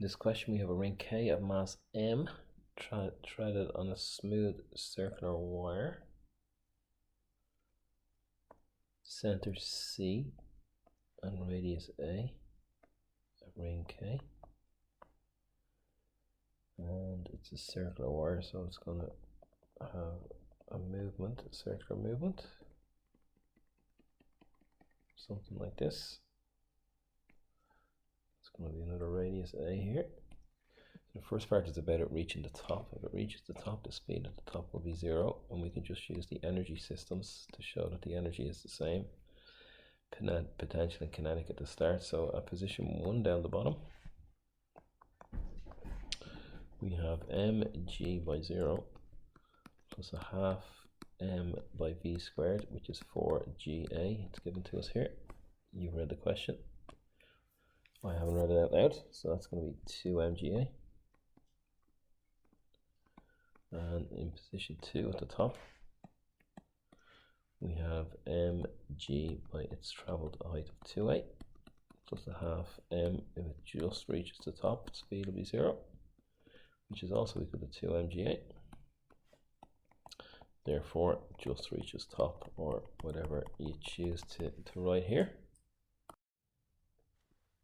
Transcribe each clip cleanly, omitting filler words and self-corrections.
In this question, we have a ring K of mass M threaded on a smooth circular wire. Center C and radius A, a ring K. And it's a circular wire, so it's going to have a movement, a circular movement. Something like this. It's going to be another radius A here. The first part is about it reaching the top. If it reaches the top, the speed at the top will be 0, and we can just use the energy systems to show that the energy is the same. Potential and kinetic at the start. So at position 1 down the bottom, we have mg by 0 plus a half m by v squared, which is 4ga. It's given to us here. You've read the question. I haven't read it out loud, so that's going to be 2mga. And in position 2 at the top, we have mg by its travelled height of 2a plus a half m. If it just reaches the top, speed will be 0, which is also equal to 2mga. Therefore, just reaches top, or whatever you choose to write here.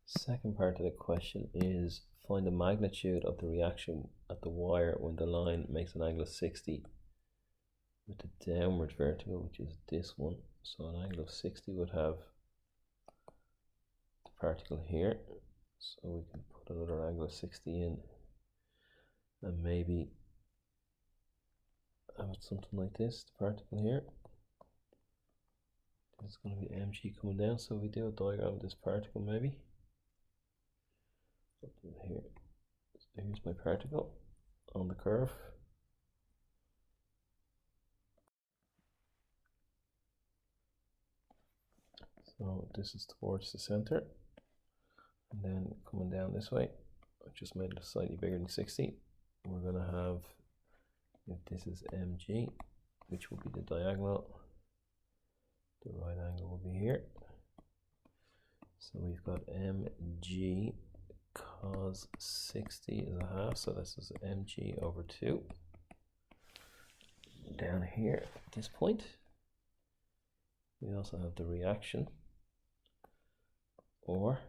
Second part of the question is find the magnitude of the reaction at the wire when the line makes an angle of 60 with the downward vertical, which is this one. So an angle of 60 would have the particle here. So we can put another angle of 60 in and maybe have it something like this, the particle here. It's going to be mg coming down, so we do a diagram of this particle maybe. Here, here's my particle on the curve. So this is towards the center, and then coming down this way, I just made it slightly bigger than 60. We're going to have, if this is mg, which will be the diagonal, the right angle will be here. So we've got mg cos 60 is a half, so this is mg over 2. Down here at this point, we also have the reaction, or,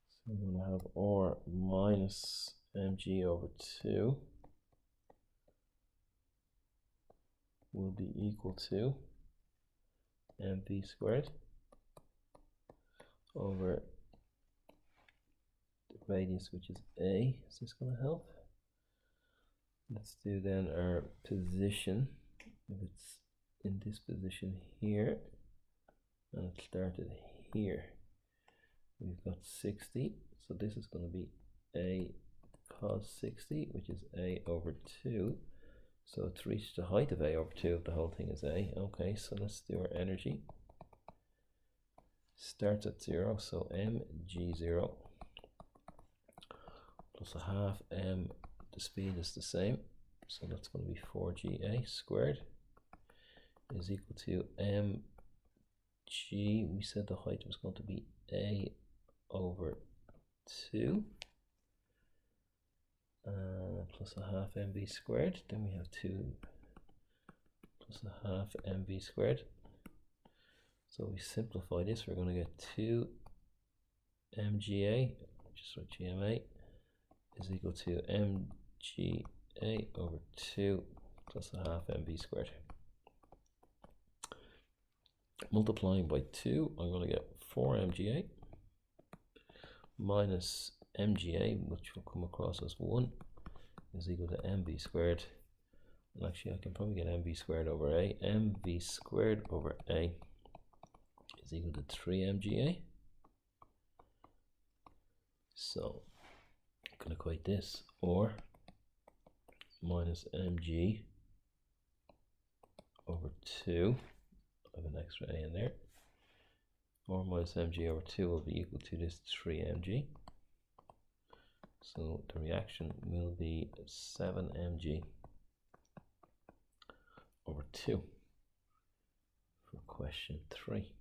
so we're going to have or minus mg over 2 will be equal to mv squared over the radius, which is a. Is this going to help? Let's do then our position. If it's in this position here and it started here, we've got 60, so this is going to be a cos 60, which is a over 2. So it's reached the height of a over 2 if the whole thing is a. Okay, so let's do our energy. Starts at 0, so mg0 plus a half m, the speed is the same, so that's going to be 4ga squared is equal to mg, we said the height was going to be a over 2 plus a half mv squared, then we have 2 plus a half mv squared. So we simplify this, we're going to get 2 mga, just write gma, is equal to mga over 2 plus a half mv squared. Multiplying by 2, I'm going to get 4 mga minus mga, which will come across as 1, is equal to mv squared. And actually I can probably get mv squared over a. Mv squared over a is equal to 3 mga. So I can equate this, or minus mg over 2, I have an extra a in there, or minus mg over 2 will be equal to this 3 mg. So the reaction will be 7 mg over 2 for question 3.